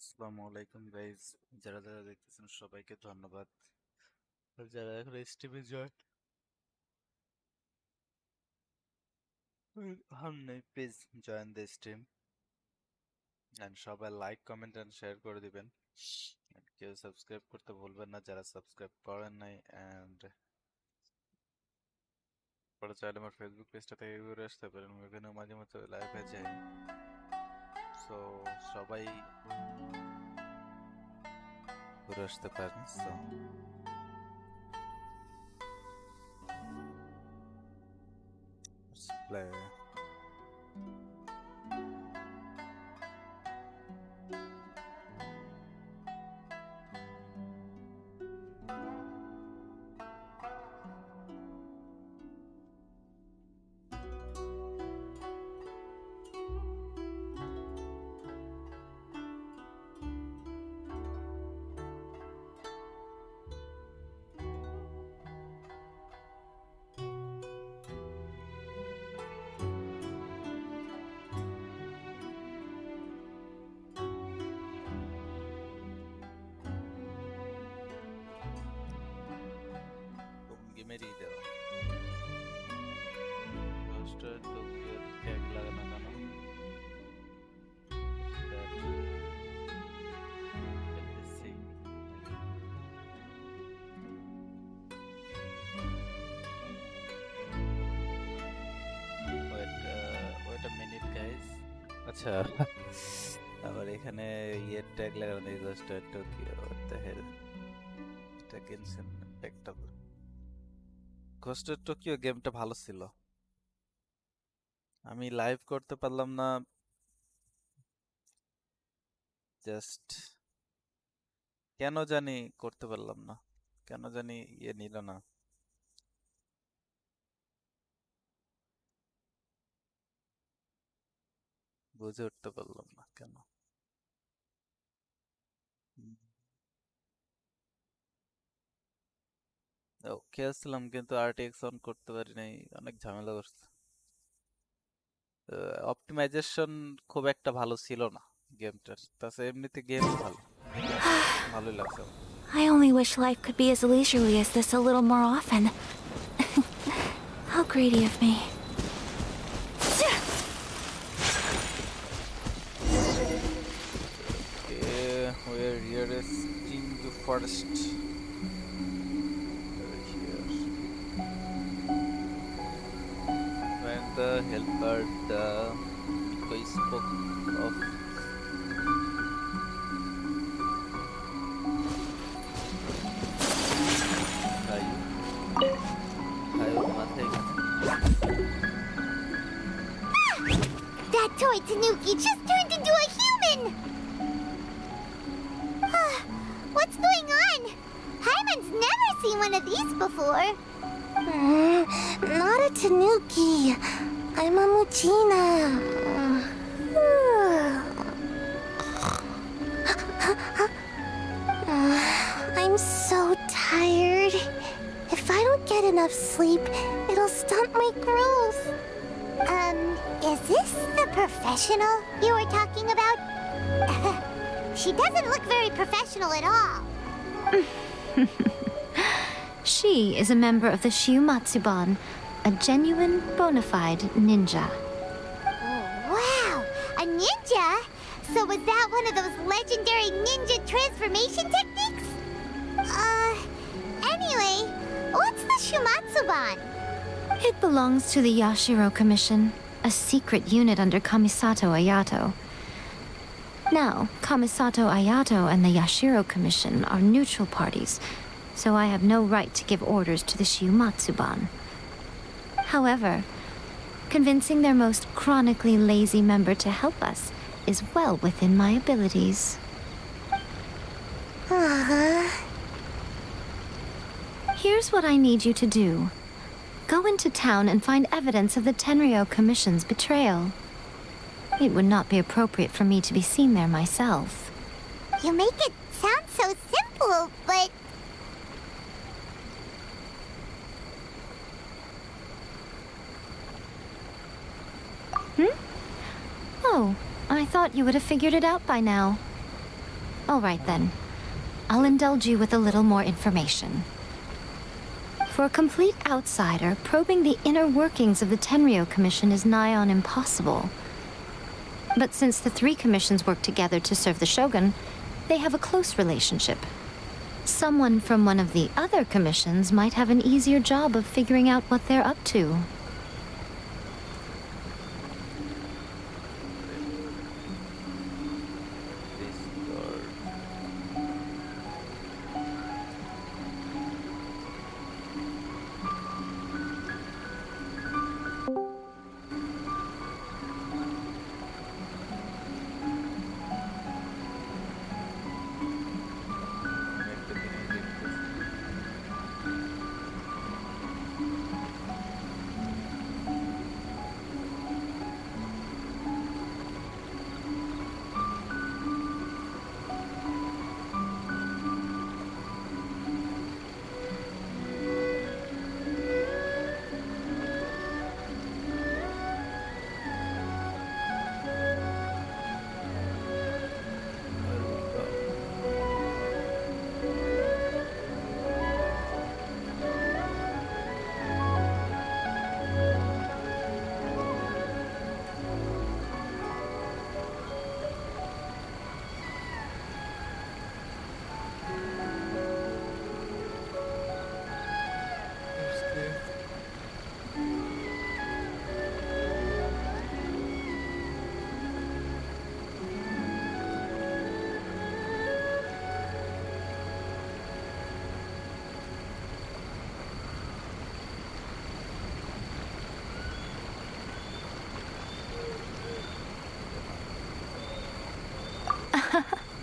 আসসালামু আলাইকুম গাইজ, যারা যারা দেখতেছেন সবাইকে ধন্যবাদ। আর যারা এখন স্ট্রিমে জয়েন হন নাই, please join the stream and সবাই লাইক কমেন্ট অ্যান্ড শেয়ার করে দিবেন। And কেউ সাবস্ক্রাইব করতে ভুলবেন না যারা সাবস্ক্রাইব করেন নাই। অ্যান্ড পরে চাইলে আমার ফেসবুক পেজটা থেকে ঘুরে আসতে পারেন, আমি ওখানেও মাঝে মাঝে লাইভে যাই। সো সবাই ঘুরে আসতে পারেন। So play. কোন গেমেরই দেওয়া পোস্টার টোকিওর ট্যাগ লাগানো কেন? That let me see. Wait a minute, guys. আচ্ছা, আবার এখানে ইয়ের ট্যাগ লাগানো নেই, গোস্টার টোকিও। What the hell? এটা গেনশিন ট্যাগটা। গোস্টার টোকিও গেমটা ভালো ছিল, আমি লাইভ করতে পারলাম না। জাস্ট কেন জানি করতে পারলাম না, কেন জানি ইয়ে নিল না। বুঝে উঠতে পারলাম না কেন। ও খেলছিলাম কিন্তু আরটিএক্স অন করতে পারি নাই, অনেক ঝামেলা করছে। অপটিমাইজেশন খুব একটা ভালো ছিল না গেমটার, তাছাড়া এমনিতে গেম ভালো, ভালোই লাগছে আমার। I only wish life could be as leisurely as this a little more often. How greedy of me. Okay, we're rearresting the forest. Here. When the helper, the Miko spoke of Caio. Caio matei. That toy Tanuki just turned into a human! What's going on? Hyman's never seen one of these before. Not a Tanuki. I'm a Muchina. I'm so tired. If I don't get enough sleep, it'll stunt my growth. Is this the professional you were talking about? She doesn't look very professional at all. She is a member of the Shiumatsuban, a genuine, bona fide ninja. Oh, wow! A ninja? So was that one of those legendary ninja transformation techniques? Anyway, what's the Shumatsuban? It belongs to the Yashiro Commission, a secret unit under Kamisato Ayato. Now, Kamisato Ayato and the Yashiro Commission are neutral parties, so I have no right to give orders to the Shiumatsuban. However, convincing their most chronically lazy member to help us is well within my abilities. Here's what I need you to do. Go into town and find evidence of the Tenryo Commission's betrayal. It would not be appropriate for me to be seen there myself. You make it sound so simple, but... Oh, I thought you would have figured it out by now. All right then. I'll indulge you with a little more information. For a complete outsider, probing the inner workings of the Tenryou Commission is nigh on impossible. But since the three commissions work together to serve the Shogun, they have a close relationship. Someone from one of the other commissions might have an easier job of figuring out what they're up to.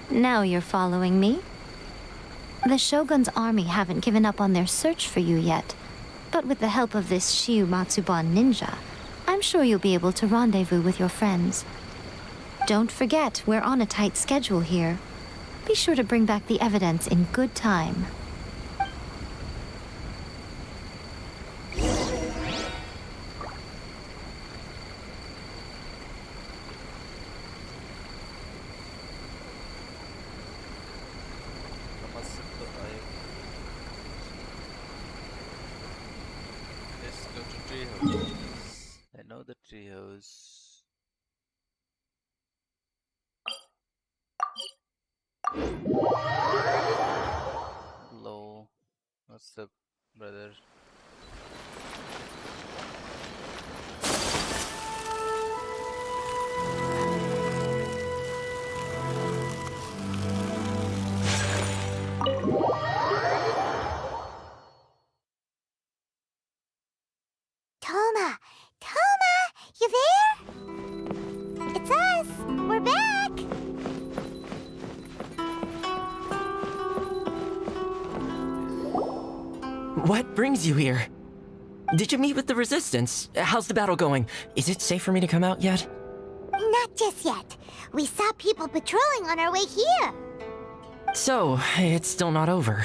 Now you're following me. The Shogun's army haven't given up on their search for you yet, but with the help of this Shiu Matsuban ninja, I'm sure you'll be able to rendezvous with your friends. Don't forget, we're on a tight schedule here. Be sure to bring back the evidence in good time. Let's go to treehouse. I know the treehouse. Hello. What's up, brother? Toma! Toma! You there? It's us! We're back! What brings you here? Did you meet with the Resistance? How's the battle going? Is it safe for me to come out yet? Not just yet. We saw people patrolling on our way here. So, it's still not over.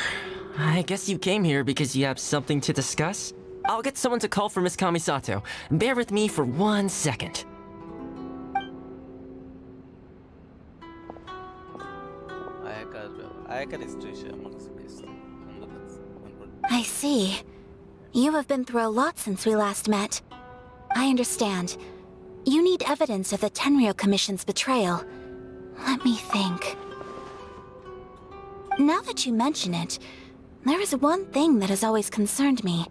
I guess you came here because you have something to discuss? I'll get someone to call for Miss Kamisato. Bear with me for 1 second. I see. You have been through a lot since we last met. I understand. You need evidence of the Tenryou Commission's betrayal. Let me think. Now that you mention it, there is one thing that has always concerned me.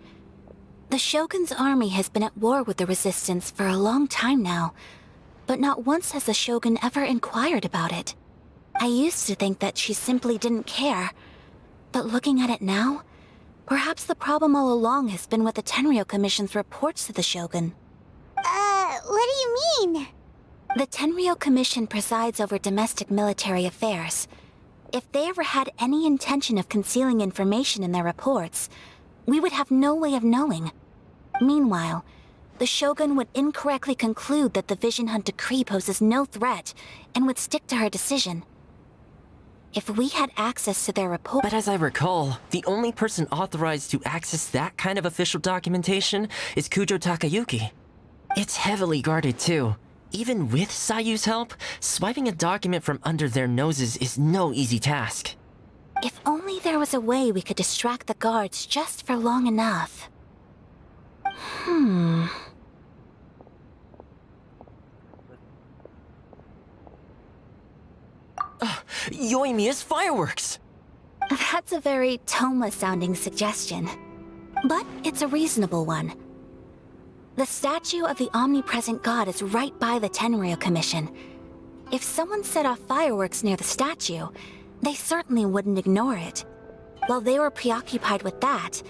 The Shogun's army has been at war with the Resistance for a long time now, but not once has the Shogun ever inquired about it. I used to think that she simply didn't care, but looking at it now, perhaps the problem all along has been with the Tenryou Commission's reports to the Shogun. What do you mean? The Tenryou Commission presides over domestic military affairs. If they ever had any intention of concealing information in their reports, we would have no way of knowing. Meanwhile, the Shogun would incorrectly conclude that the Vision Hunt decree poses no threat and would stick to her decision. If we had access to their report... But as I recall, the only person authorized to access that kind of official documentation is Kujo Takayuki. It's heavily guarded too. even with Sayu's help, swiping a document from under their noses is no easy task. If only there was a way we could distract the guards just for long enough. Yoimiya's fireworks! That's a very Toma-sounding suggestion. But it's a reasonable one. The statue of the omnipresent god is right by the Tenryo Commission. If someone set off fireworks near the statue, they certainly wouldn't ignore it. While they were preoccupied with that,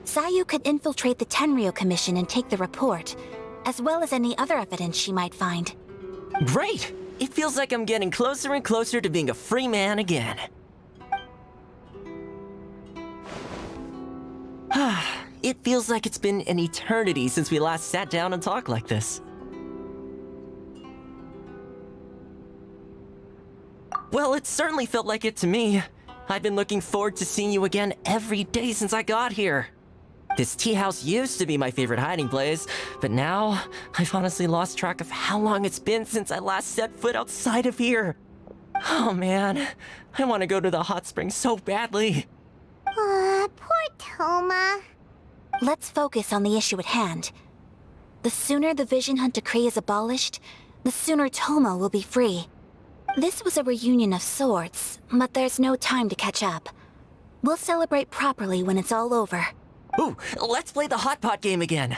Sayu could infiltrate the Tenryo Commission and take the report, as well as any other evidence she might find. Great! It feels like I'm getting closer and closer to being a free man again. It feels like it's been an eternity since we last sat down and talked like this. Well, it certainly felt like it to me. I've been looking forward to seeing you again every day since I got here. This tea house used to be my favorite hiding place, but now I've honestly lost track of how long it's been since I last set foot outside of here. Oh man, I want to go to the hot springs so badly. Poor Toma. Let's focus on the issue at hand. The sooner the Vision Hunt decree is abolished, the sooner Toma will be free. This was a reunion of sorts, but there's no time to catch up. We'll celebrate properly when it's all over. Ooh, let's play the hot pot game again.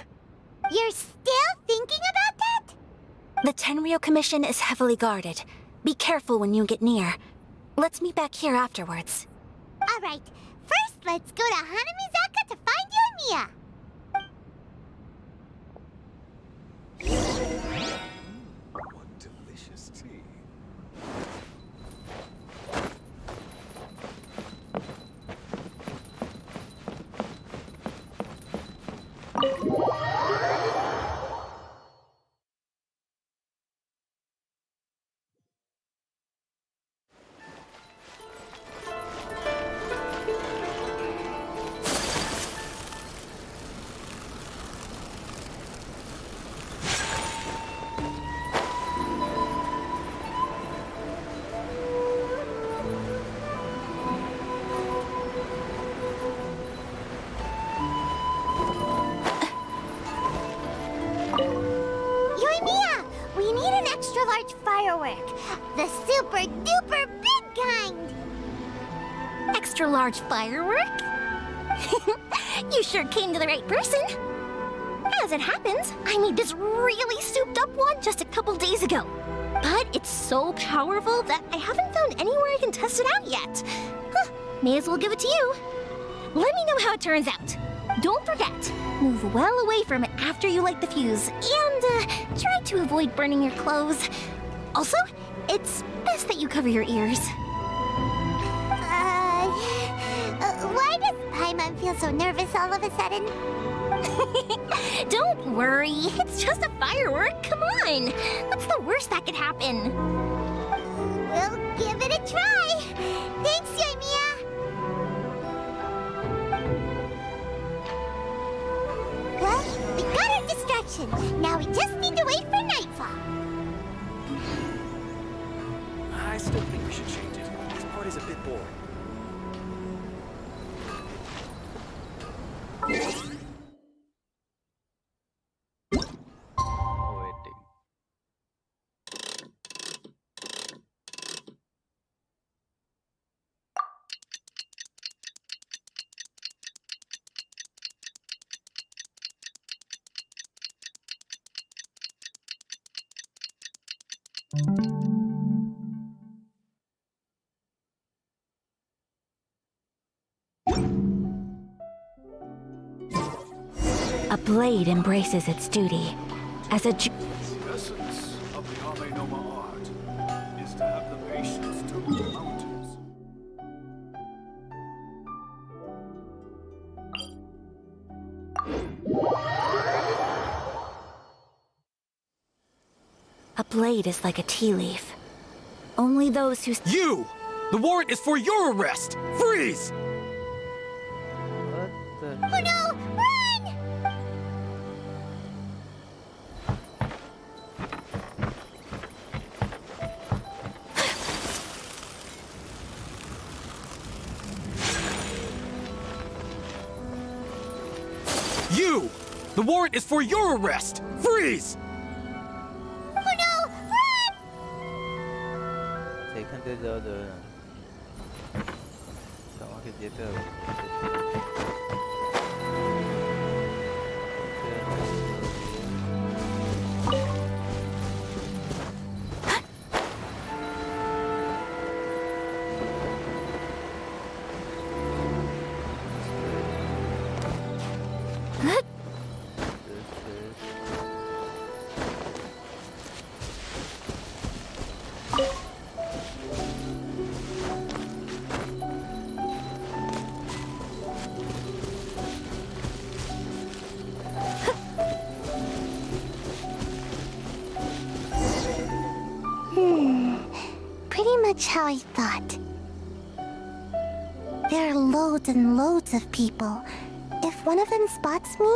You're still thinking about that? The Tenryo Commission is heavily guarded. Be careful when you get near. Let's meet back here afterwards. Alright, first let's go to Hanamizaka to find Yoimiya. What delicious tea. Yoimiya, we need an extra large firework. The super duper big kind. Extra large firework? You sure came to the right person. As it happens, I made this really souped up one just a couple days ago. But it's so powerful that I haven't found anywhere I can test it out yet. May as well give it to you. Let me know how it turns out. Don't forget, move well away from it after you light the fuse, and try to avoid burning your clothes. Also, it's best that you cover your ears. Why does Paimon feel so nervous all of a sudden? Don't worry, it's just a firework. Come on, what's the worst that could happen? We'll give it a try. Thanks, Yoimiya. Well, we got our distraction. Now we just need to wait for nightfall. I still think we should change it. This party's a bit boring. Waiting. A blade embraces its duty. As a The essence of the Ame Noma art is to have the patience to move mountains. blade is like a tea leaf. Only those who... You! The warrant is for your arrest! Freeze! What the? Oh no! Run! You! The warrant is for your arrest! Freeze! Oh no! Run! সেখান থেকে যাওয়া যাবে না তো আমাকে যেতে হবে Pretty much how I thought. There are loads and loads of people. If one of them spots me,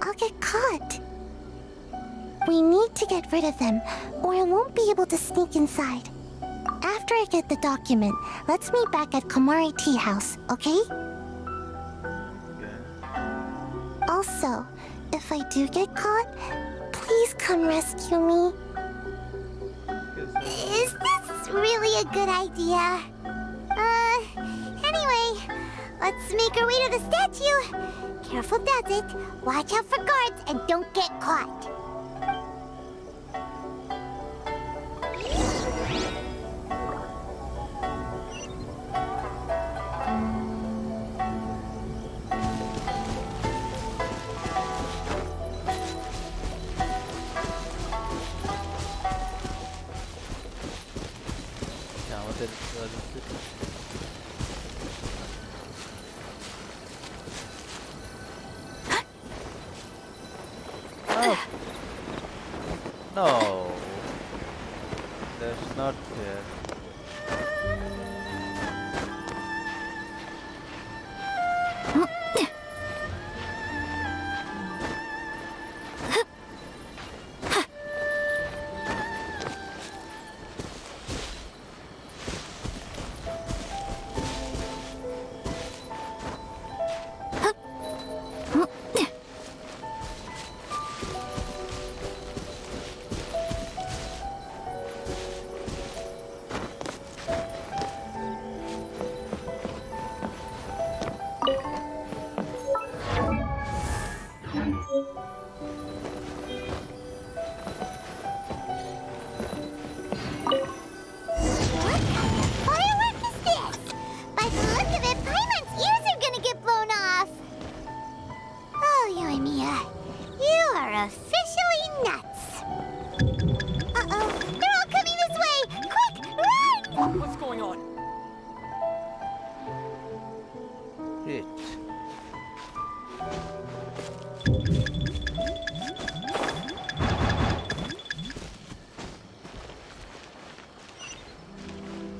I'll get caught. We need to get rid of them, or I won't be able to sneak inside. After I get the document, let's meet back at Komari Tea House, okay? Also, if I do get caught, please come rescue me. Is this really a good idea? Anyway, let's make our way to the statue. Careful does it. Watch out for guards and don't get caught. আমাদের Oh. No. That's not fair. What's going on? Hit.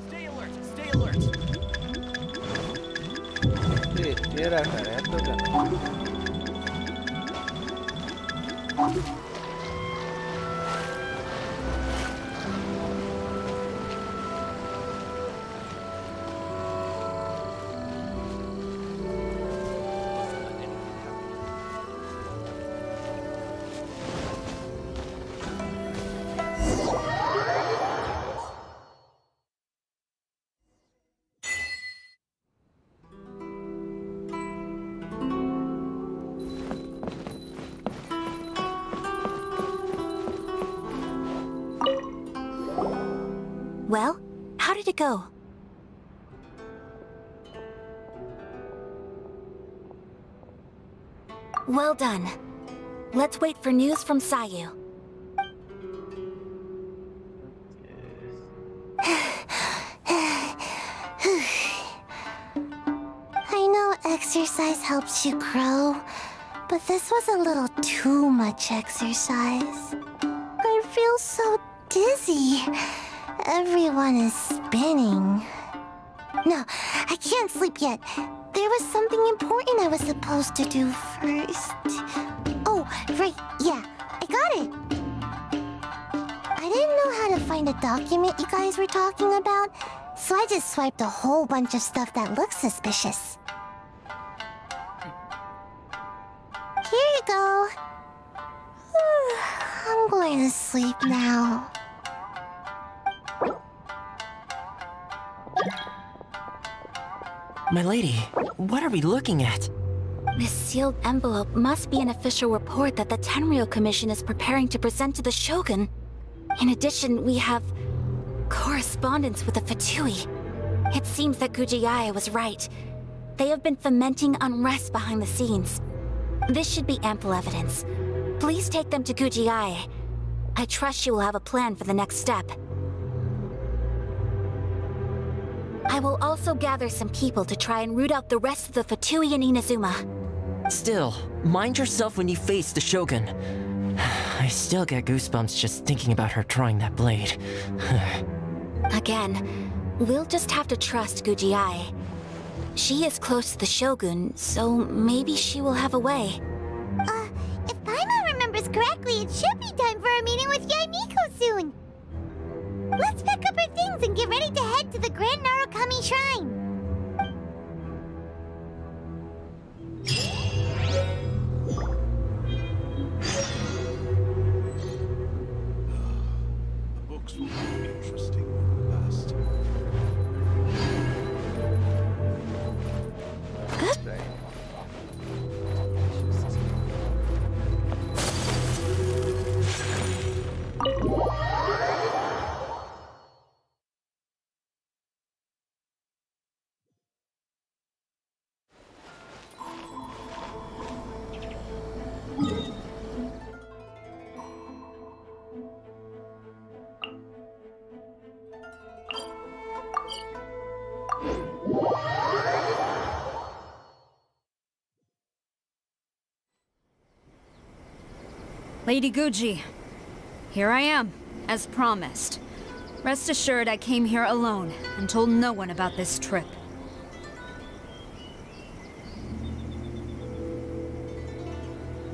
Stay alert! Stay alert! Hit. ये रखा है तो क्या? Well, how did it go? Well done. Let's wait for news from Sayu. I know exercise helps you grow, but this was a little too much exercise. I feel so dizzy. Everyone is spinning. No, I can't sleep yet. There was something important I was supposed to do first. Oh, right, yeah, I got it. I didn't know how to find a document you guys were talking about, so I just swiped a whole bunch of stuff that looks suspicious. Here to go. I'm going to sleep now. My lady, what are we looking at? This sealed envelope must be an official report that the Tenryou Commission is preparing to present to the Shogun. In addition, we have correspondence with the Fatui. It seems that Gujiae was right. They have been fomenting unrest behind the scenes. This should be ample evidence. Please take them to Gujiae. I trust she will have a plan for the next step. I will also gather some people to try and root out the rest of the Fatui in Inazuma. Still, mind yourself when you face the Shogun. I still get goosebumps just thinking about her drawing that blade. Again, we'll just have to trust Gujiae. She is close to the Shogun, so maybe she will have a way. If Paimon remembers correctly, it should be time for a meeting with Yaimiko soon. Let's pack up our things and get ready to head to the Grand Narukami Shrine. The books will be interesting when we last. Lady Guji, here I am, as promised. Rest assured I came here alone and told no one about this trip.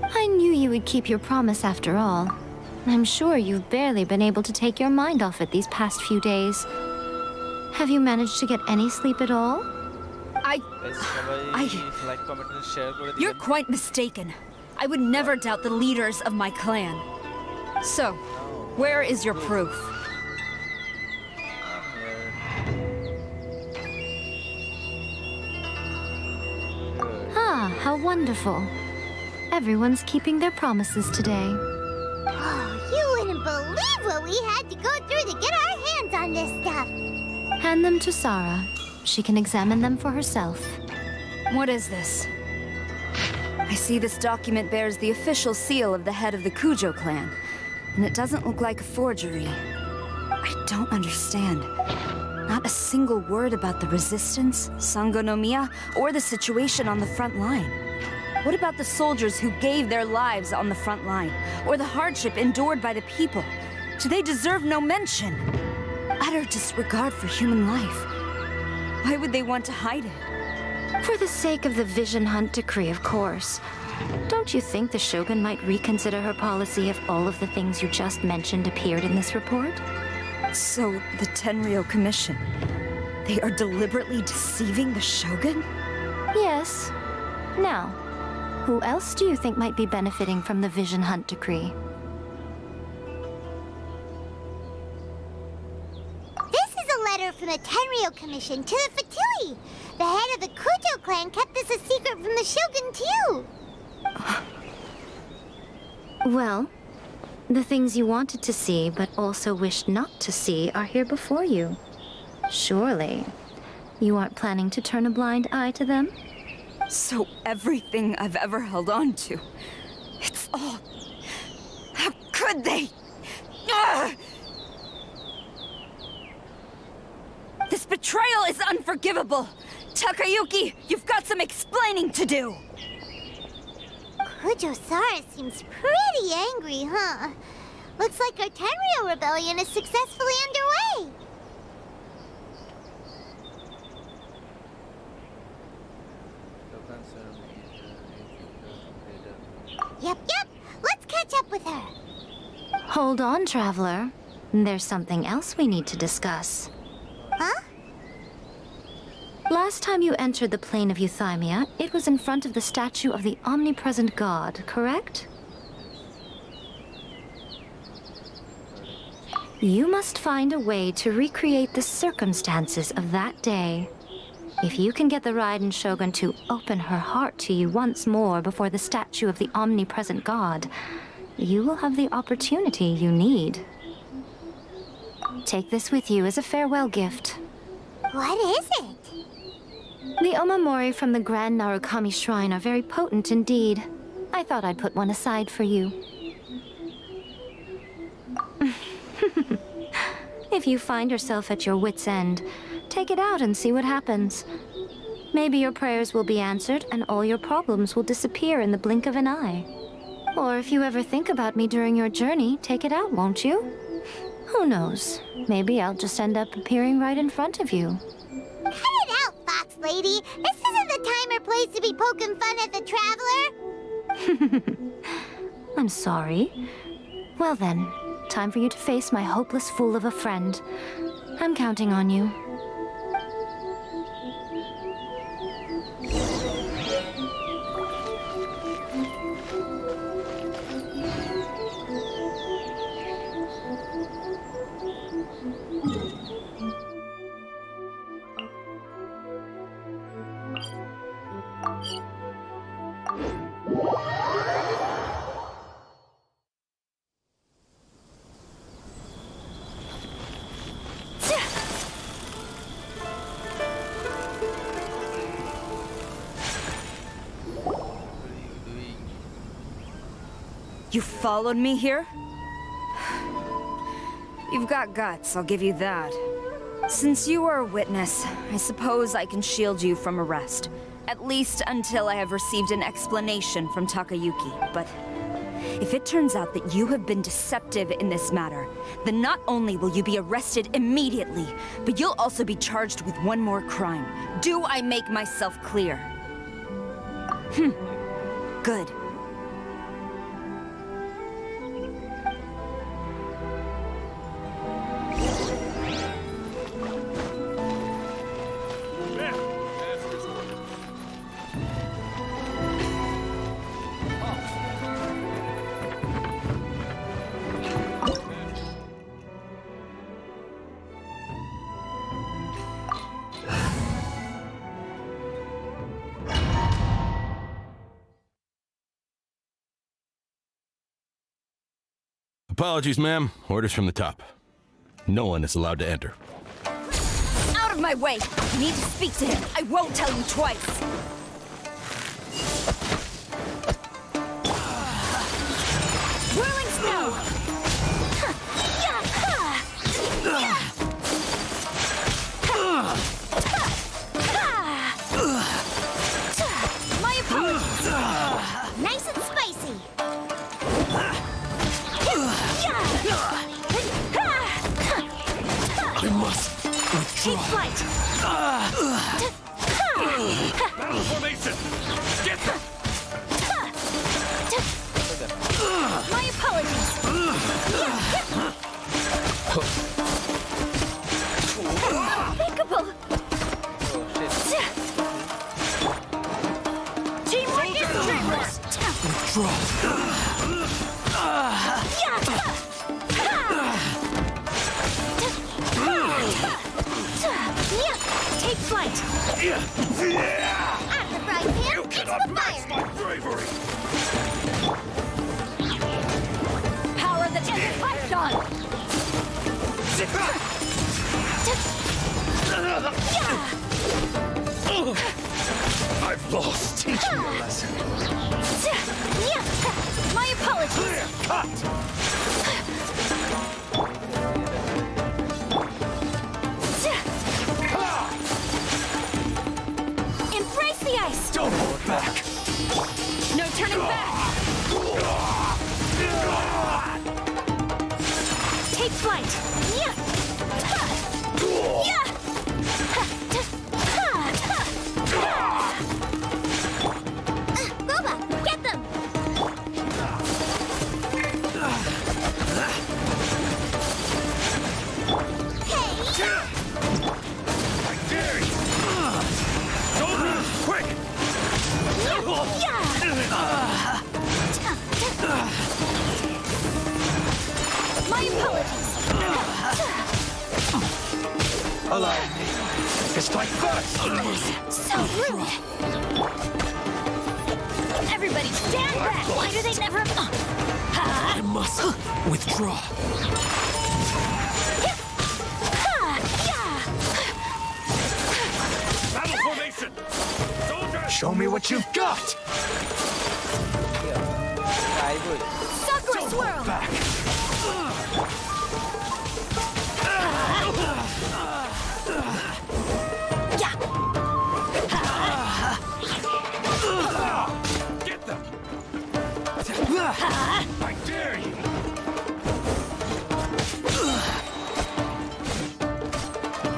I knew you would keep your promise after all. I'm sure you've barely been able to take your mind off it these past few days. Have you managed to get any sleep at all? Like comment share করে দিবেন You're quite mistaken. I would never doubt the leaders of my clan. So, where is your proof? Ah, how wonderful. Everyone's keeping their promises today. Oh, you wouldn't believe what we had to go through to get our hands on this stuff. Hand them to Sarah. She can examine them for herself. What is this? I see this document bears the official seal of the head of the Kujo clan, and it doesn't look like a forgery. I don't understand. Not a single word about the resistance, Sangonomiya, or the situation on the front line. What about the soldiers who gave their lives on the front line, or the hardship endured by the people? Do they deserve no mention? Utter disregard for human life. Why would they want to hide it? For the sake of the Vision Hunt decree, of course. Don't you think the Shogun might reconsider her policy if all of the things you just mentioned appeared in this report? So, the Tenryou Commission, they are deliberately deceiving the Shogun? Yes. Now, who else do you think might be benefiting from the Vision Hunt decree? This is a letter from the Tenryou Commission to the Fatui. The head of the Kujo clan kept this a secret from the Shogun, too. Well, the things you wanted to see but also wished not to see are here before you. Surely, you aren't planning to turn a blind eye to them? So everything I've ever held on to, it's all... How could they? Ugh! This betrayal is unforgivable! Takayuki, you've got some explaining to do! Kujo-Sara seems pretty angry, huh? Looks like our Tenryou rebellion is successfully underway. Yep. Let's catch up with her. Hold on, traveler. There's something else we need to discuss. Huh? last time you entered the plane of Euthymia, it was in front of the statue of the omnipresent god, correct? You must find a way to recreate the circumstances of that day. If you can get the Raiden Shogun to open her heart to you once more before the statue of the omnipresent god, you will have the opportunity you need. Take this with you as a farewell gift. What is it? The omamori from the Grand Narukami Shrine are very potent indeed. I thought I'd put one aside for you. If you find yourself at your wit's end, take it out and see what happens. Maybe your prayers will be answered and all your problems will disappear in the blink of an eye. Or if you ever think about me during your journey, take it out, won't you? Who knows? Maybe I'll just end up appearing right in front of you. Cut it out, Fox Lady. This isn't the time or place to be poking fun at the Traveler. I'm sorry. Well then, time for you to face my hopeless fool of a friend. I'm counting on you. You followed me here? You've got guts, I'll give you that. Since you are a witness, I suppose I can shield you from arrest. At least until I have received an explanation from Takayuki. But if it turns out that you have been deceptive in this matter, then not only will you be arrested immediately, but you'll also be charged with one more crime. Do I make myself clear? Good. Apologies, ma'am. Orders from the top. No one is allowed to enter. Out of my way! I need to speak to him. I won't tell you twice. Whirling snow! My apologies! Nice and spicy. I must Take withdraw. flight. Formation! Get them! My apologies. Unthinkable. Teamwork is dreamless. Withdraw. Take flight. Out of the frying pan, You into cannot the match fire. my bravery! Power that isn't Python! I've lost. Teach me a lesson. My apologies. Cut! Embrace the ice. Don't hold back! No turning back! Take flight. Boba, get them. Hey. I dare you! Allow me to strike first! So rude! Everybody stand back! Why do they never... I must withdraw. Battle formation! Soldiers! Show me what you've got! Sakura swirl! Back! Get them! I dare you!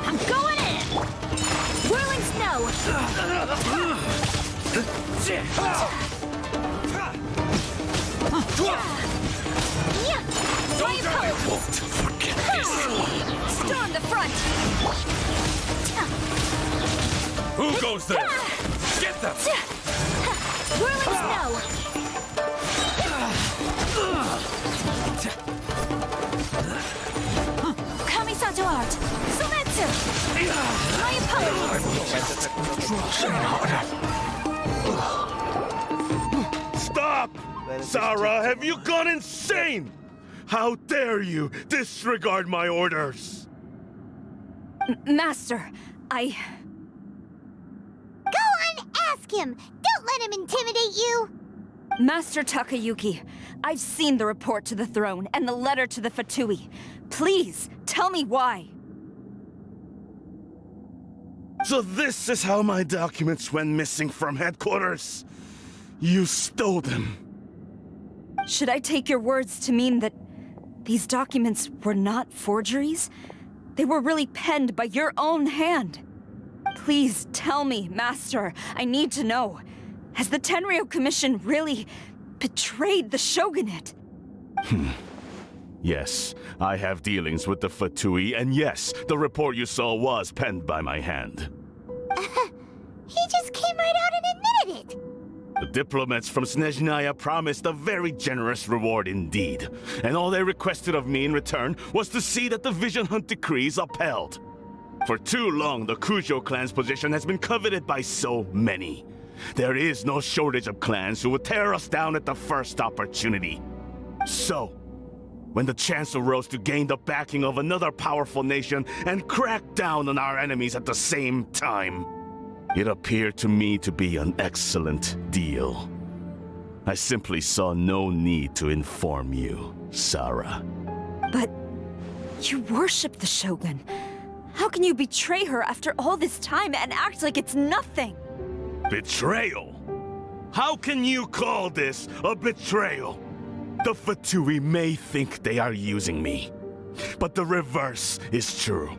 I'm going in! Whirling snow! Yeah! Don't I won't forget this! Storm the front! Who goes there? Get them! Whirling snow! Kamisato art! Sometsu! My apologies! Stop! Sarah, have you gone insane? How dare you disregard my orders? Master, I... Go on, ask him! Don't let him intimidate you! Master Takayuki, I've seen the report to the throne and the letter to the Fatui. Please, tell me why. So this is how my documents went missing from headquarters. You stole them. Should I take your words to mean that these documents were not forgeries? They were really penned by your own hand. Please tell me, Master. I need to know. Has the Tenryou Commission really betrayed the Shogunate? Yes, I have dealings with the Fatui, and yes, the report you saw was penned by my hand. He just came right out and admitted it! The diplomats from Snezhnaya promised a very generous reward indeed, and all they requested of me in return was to see that the Vision Hunt decrees upheld. For too long, the Kujo clan's position has been coveted by so many. There is no shortage of clans who would tear us down at the first opportunity. So, when the chance arose to gain the backing of another powerful nation and crack down on our enemies at the same time, it appeared to me to be an excellent deal. I simply saw no need to inform you, Sarah. But you worship the Shogun. How can you betray her after all this time and act like it's nothing? Betrayal? How can you call this a betrayal? The Fatui may think they are using me, but the reverse is true.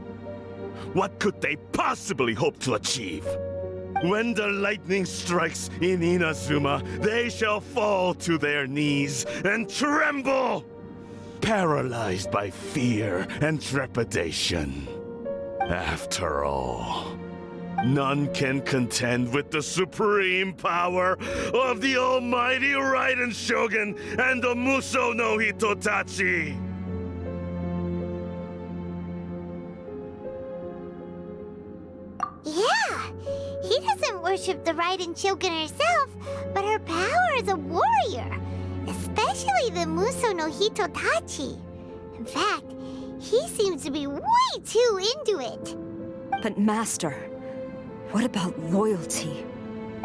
What could they possibly hope to achieve? When the lightning strikes in Inazuma, they shall fall to their knees and tremble, paralyzed by fear and trepidation. After all, none can contend with the supreme power of the almighty Raiden Shogun and the Muso no Hitotachi! Yeah, he doesn't worship the Raiden Shogun herself, but her power as a warrior, especially the Muso no Hitotachi. In fact, he seems to be way too into it. But Master, what about loyalty?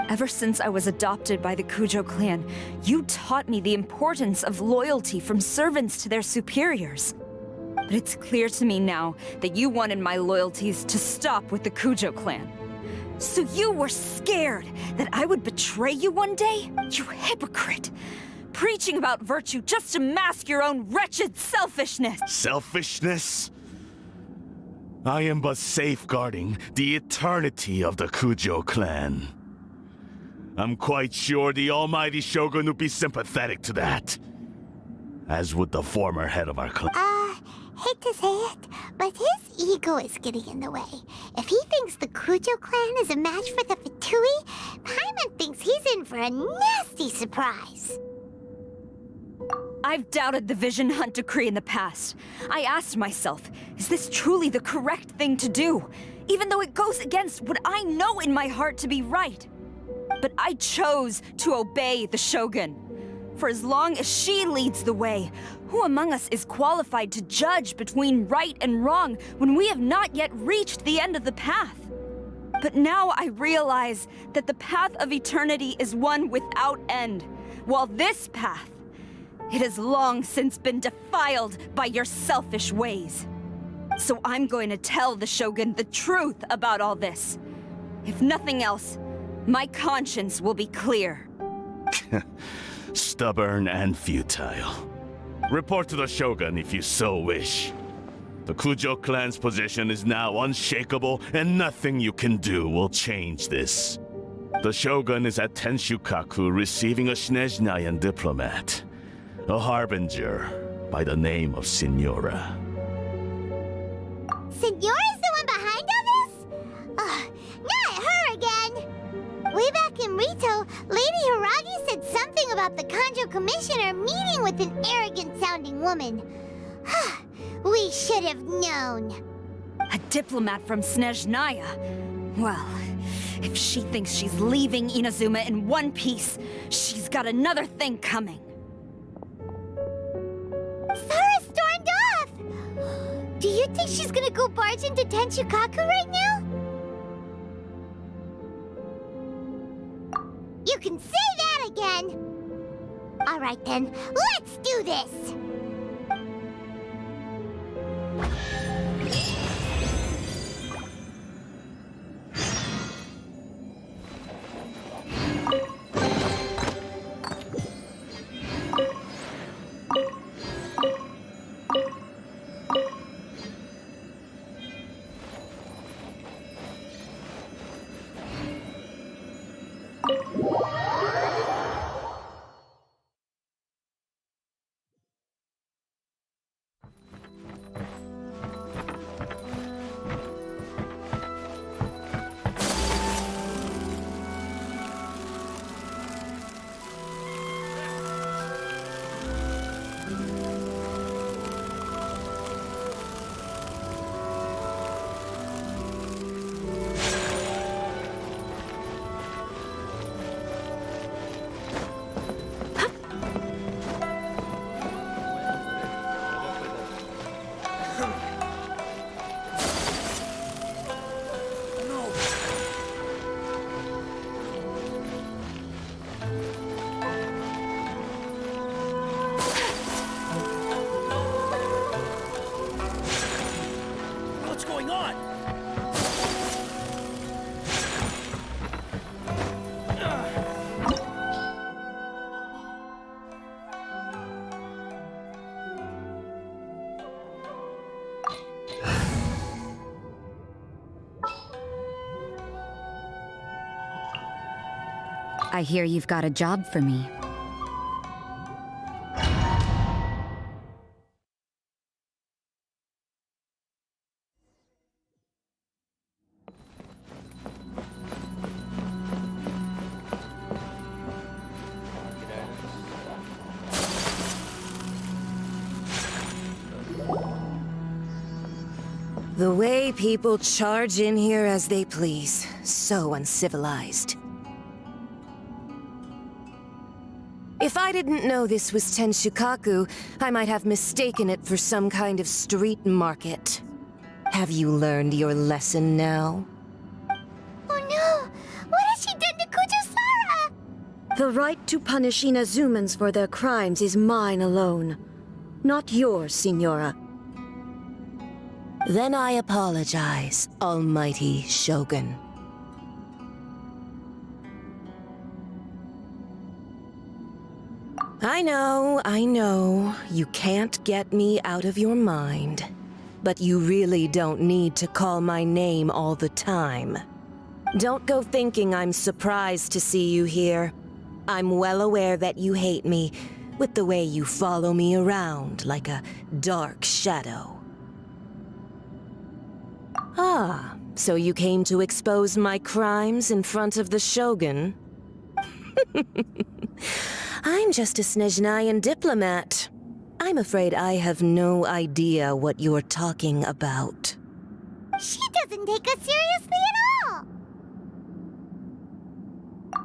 Ever since I was adopted by the Kujo clan, you taught me the importance of loyalty from servants to their superiors. But it's clear to me now that you wanted my loyalties to stop with the Kujo clan. So you were scared that I would betray you one day? You hypocrite! Preaching about virtue just to mask your own wretched selfishness! Selfishness? I am but safeguarding the eternity of the Kujo clan. I'm quite sure the almighty Shogun would be sympathetic to that. As would the former head of our clan. Hate to say it, but his ego is getting in the way. If he thinks the Kujo clan is a match for the Fatui, Paimon thinks he's in for a nasty surprise. I've doubted the Vision Hunt decree in the past. I asked myself, is this truly the correct thing to do? Even though it goes against what I know in my heart to be right. But I chose to obey the Shogun. For as long as she leads the way, who among us is qualified to judge between right and wrong when we have not yet reached the end of the path? But now I realize that the path of eternity is one without end, while this path, it has long since been defiled by your selfish ways. So I'm going to tell the Shogun the truth about all this. If nothing else, my conscience will be clear. Stubborn and futile. Report to the Shogun if you so wish. The Kujo clan's position is now unshakable, and nothing you can do will change this. The Shogun is at Tenshukaku receiving a Snezhnayan diplomat, a harbinger by the name of Signora. Signora's the one behind all this? Ugh, not her again! Way back in Rito, Lady Hiragi said something about the Kanjo Commissioner meeting with an arrogant-sounding woman. We should have known. A diplomat from Snezhnaya? Well, if she thinks she's leaving Inazuma in one piece, she's got another thing coming. Sara stormed off! Do you think she's gonna go barge into Tenshukaku right now? You can say that again! Alright then, let's do this! I hear you've got a job for me. The way people charge in here as they please. So uncivilized. If I didn't know this was Tenshukaku, I might have mistaken it for some kind of street market. Have you learned your lesson now? Oh no! What has she done to Kujo-Sara? The right to punish Inazumans for their crimes is mine alone. Not yours, Signora. Then I apologize, Almighty Shogun. I know, you can't get me out of your mind. But you really don't need to call my name all the time. Don't go thinking I'm surprised to see you here. I'm well aware that you hate me, with the way you follow me around like a dark shadow. Ah, so you came to expose my crimes in front of the Shogun? I'm just a Snezhnayan diplomat. I'm afraid I have no idea what you're talking about. She doesn't take us seriously at all!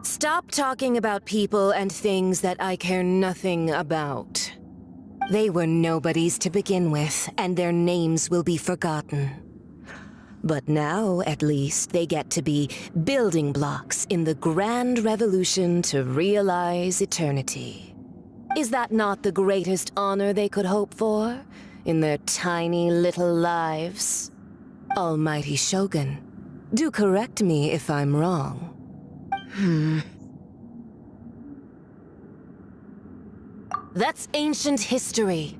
Stop talking about people and things that I care nothing about. They were nobodies to begin with, and their names will be forgotten. But now, at least, they get to be building blocks in the grand revolution to realize eternity. Is that not the greatest honor they could hope for in their tiny little lives? Almighty Shogun, do correct me if I'm wrong. That's ancient history.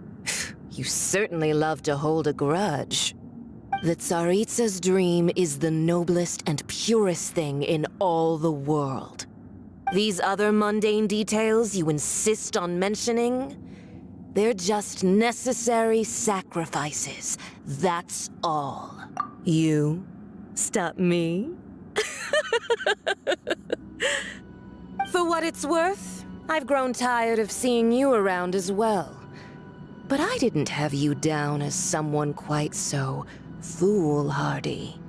You certainly love to hold a grudge. The Tsaritsa's dream is the noblest and purest thing in all the world. These other mundane details you insist on mentioning, they're just necessary sacrifices. That's all. You stop me? For what it's worth, I've grown tired of seeing you around as well. But I didn't have you down as someone quite so foolhardy.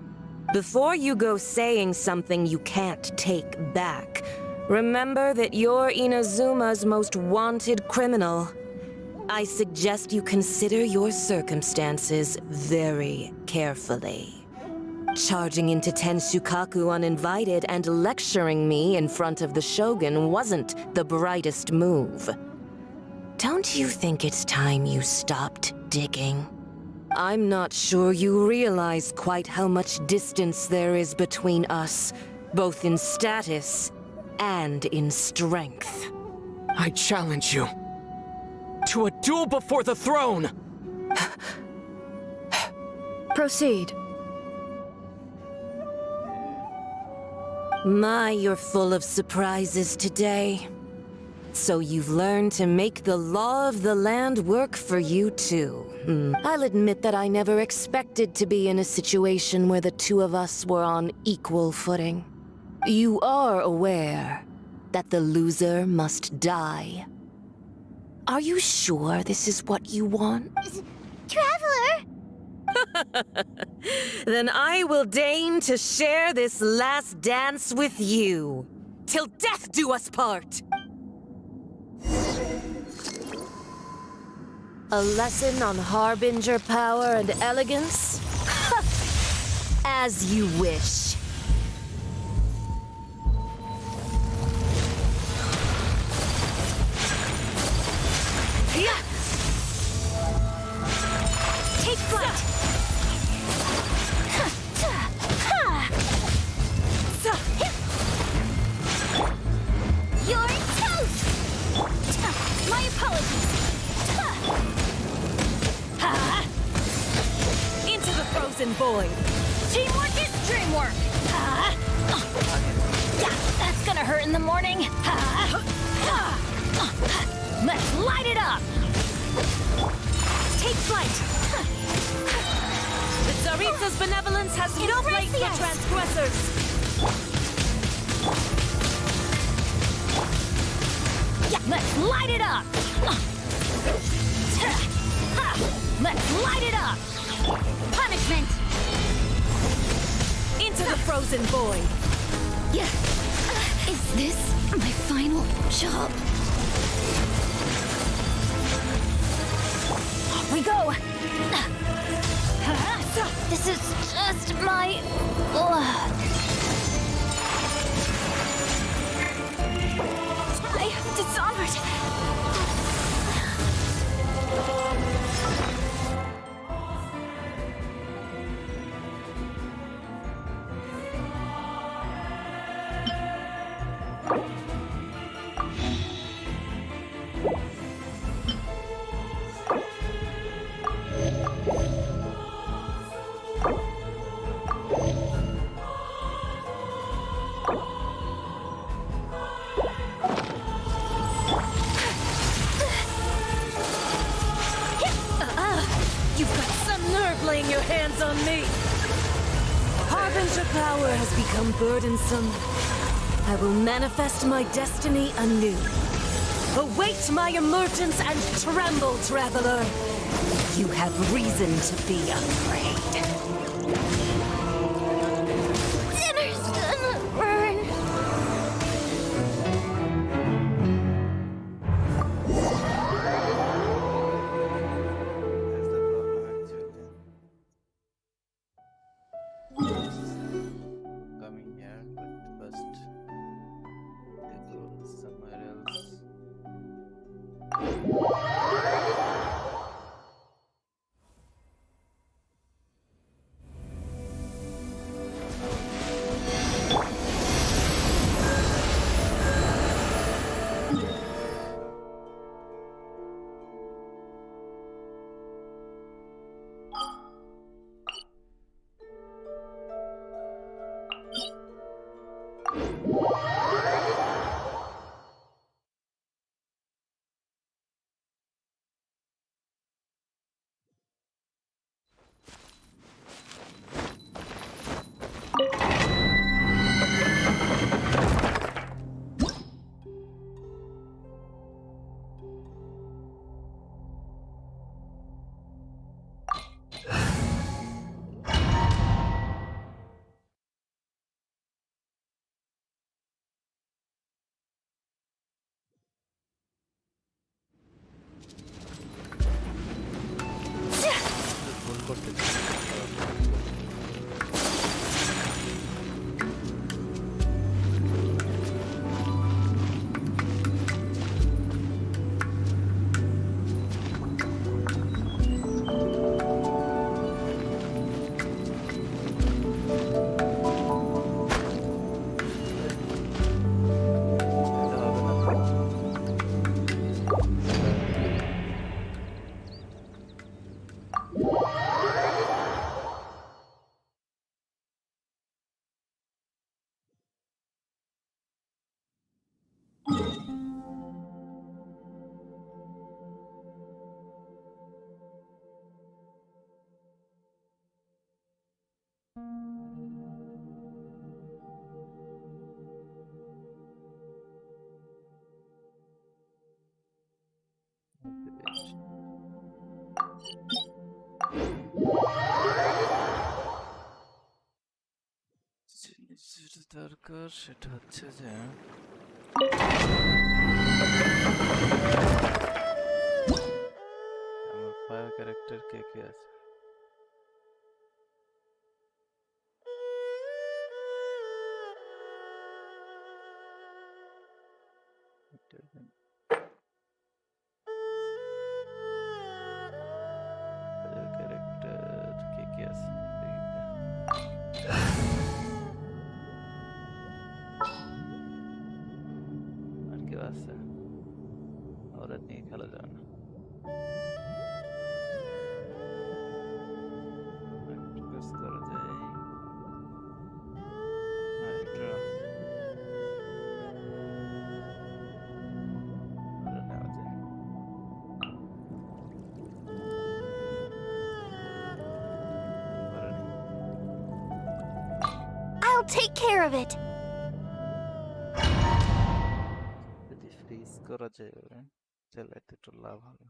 Before you go saying something you can't take back, remember that you're Inazuma's most wanted criminal. I suggest you consider your circumstances very carefully. Charging into Tenshukaku uninvited and lecturing me in front of the Shogun wasn't the brightest move. Don't you think it's time you stopped digging? I'm not sure you realize quite how much distance there is between us, both in status and in strength. I challenge you to a duel before the throne! Proceed. My, you're full of surprises today. So you've learned to make the law of the land work for you too. I'll admit that I never expected to be in a situation where the two of us were on equal footing. You are aware that the loser must die. Are you sure this is what you want? Traveler! Then I will deign to share this last dance with you. Till death do us part! A lesson on harbinger power and elegance? As you wish. Take flight! You're toast! My apologies. Into the frozen void. Teamwork is dreamwork! Yeah, that's gonna hurt in the morning. Let's light it up! Take flight. The Tsaritsa's benevolence has no place for transgressors. Yeah, let's light it up! Let's light it up! Punishment! Into the frozen void. Yeah. Is this my final job? Off we go! This is just my... I have dishonored... You've got some nerve laying your hands on me. Harbinger power has become burdensome. I will manifest my destiny anew. Await my emergence and tremble, traveler. You have reason to be afraid. Dinner's gonna burn. That's the problem actually. Coming here, but first they go somewhere else. ভুল করতেছি। এটা হবে না তো। জিনিসের দরকার সেটা হচ্ছে যে আমার ফায়ার ক্যারেক্টার কে কে আছে ফায়ার ক্যারেক্টার কে কে আছে আর কেউ আছে ওরা নিয়ে খেলা যাবে না একটু কাজ করা যায় হাইড্রা ওরা নেওয়া যায় I'll take care of it. যদি ফ্রিজ করা যায় তাহলে এতে একটু লাভ হবে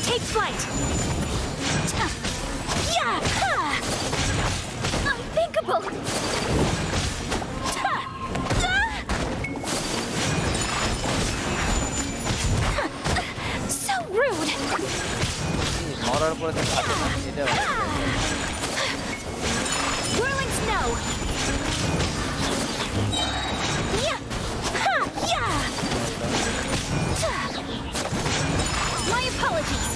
Take flight. Yeah. Unthinkable. So rude. মরার পরে তো থাকে না এটা Whirling snow. Yeah. Yeah. My apologies.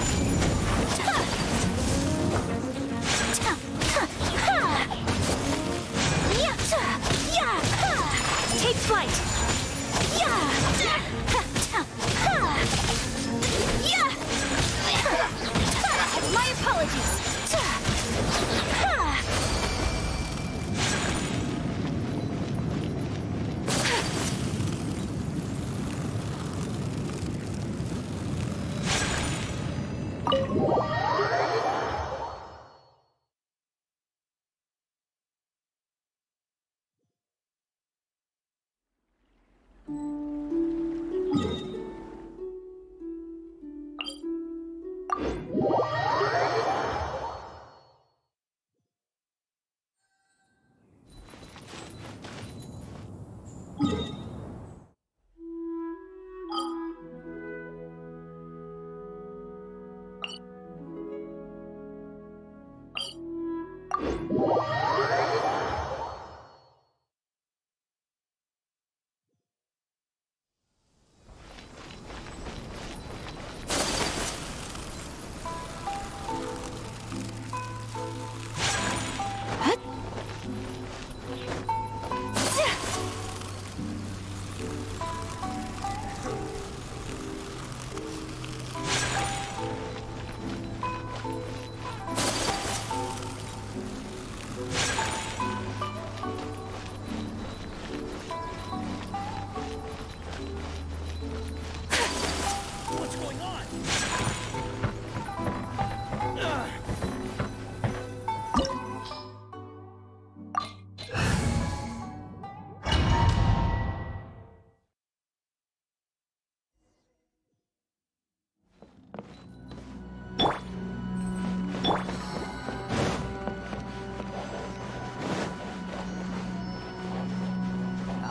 Take flight. My apologies.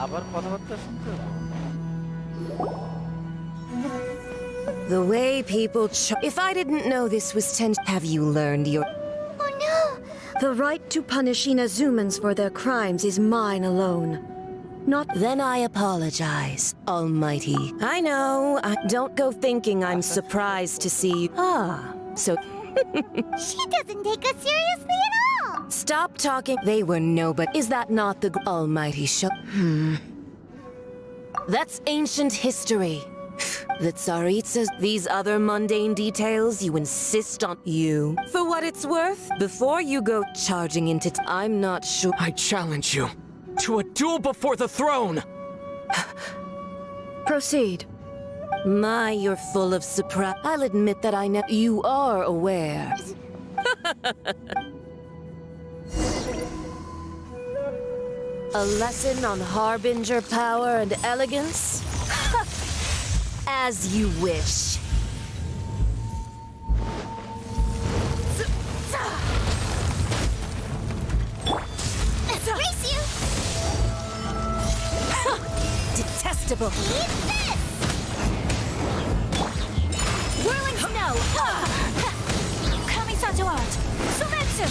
আবার কথাবার্তা শুনতে হবে? The way people if I didn't know this was have you learned your... Oh no! The right to punish Inazumans for their crimes is mine alone. Not... Then I apologize, Almighty. I know, don't go thinking I'm surprised to see you. So... She doesn't take us seriously at all! Stop talking. They were nobody. Is that not the Almighty show? That's ancient history. The Tsaritsas, these other mundane details you insist on. You. For what it's worth, before you go charging into I'm not sure. I challenge you to a duel before the throne! Proceed. My, you're full of surprise. I'll admit that I know you are aware. A lesson on harbinger power and elegance? As you wish. Race you! Detestable. Eat this! Whirling snow! Kamisato art! Sumetsu!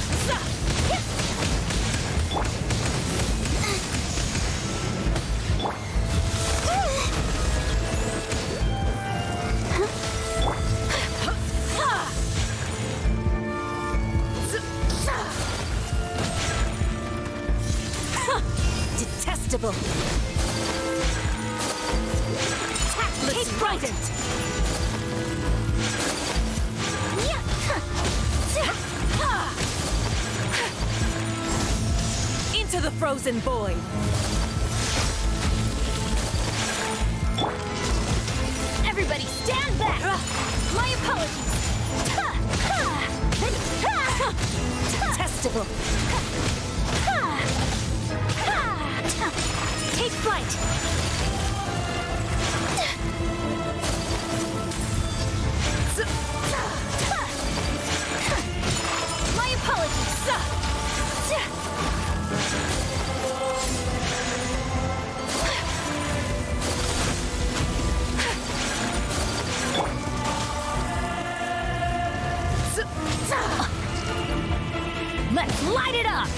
Detestable. Tactless rodent. Into the frozen void. Everybody stand back! My apologies! Detestable. Take flight! My apologies! Let's light it up!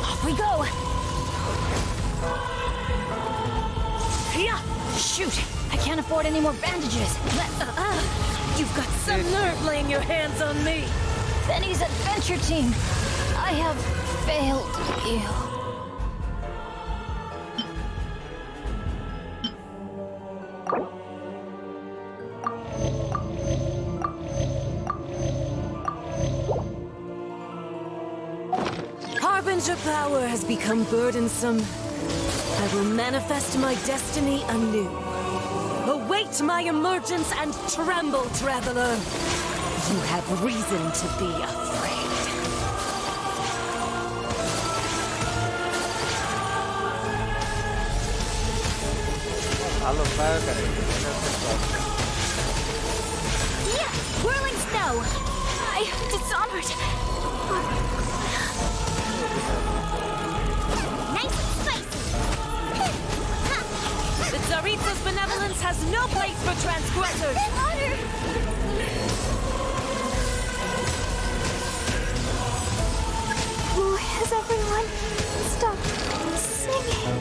Off we go! Shoot! I can't afford any more bandages. You've got some nerve laying your hands on me. Benny's adventure team. I have failed you. Harbinger power has become burdensome. I will manifest my destiny anew. Await my emergence and tremble, traveler. You have reason to be afraid. ভালো fire করে Whirling snow! I dishonored. Nice and spicy! The Tsaritsa's benevolence has no place for transgressors. Honor! Why has everyone stopped singing?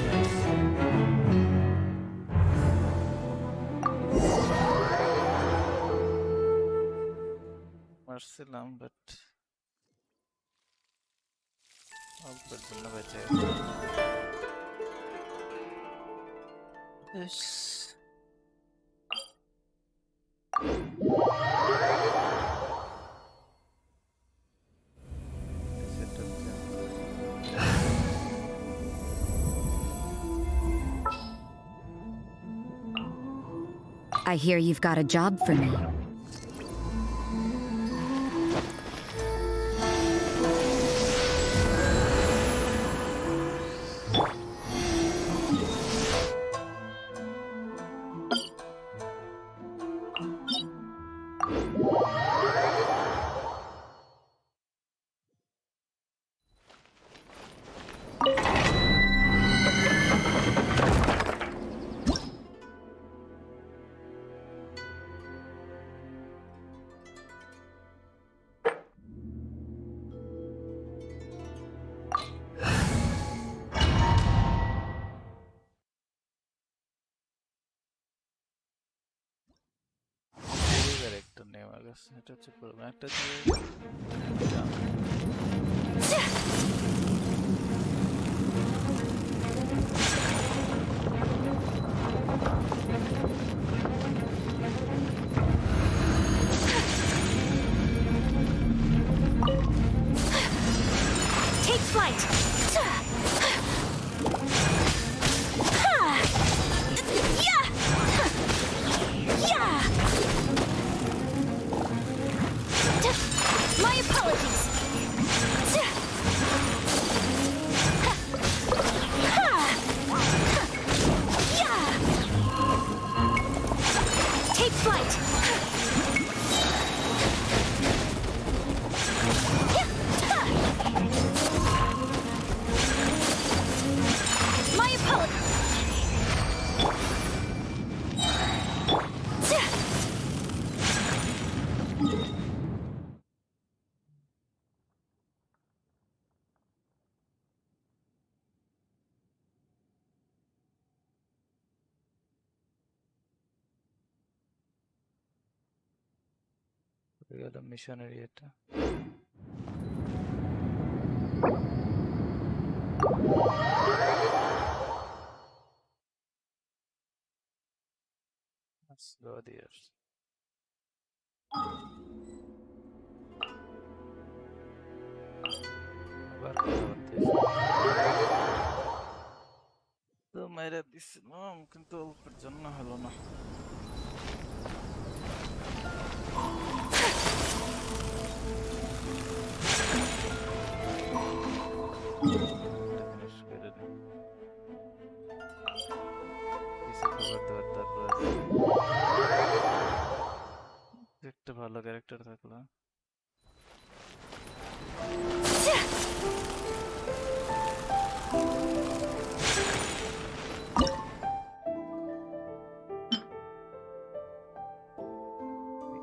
মারছিলাম but অল্পের জন্য বেঁচে গেছে। I hear you've got a job for me. আছে, এটা হচ্ছে problem. একটা দিয়ে Take flight! My apologies! Take flight! My apologies! গেল মিশনারি এটা। Let's go there. আবার কথা বলতে তো মেরে দিছিলাম, কিন্তু অল্পের জন্য হলো না। একটা ভালো ক্যারেক্টার থাকলো।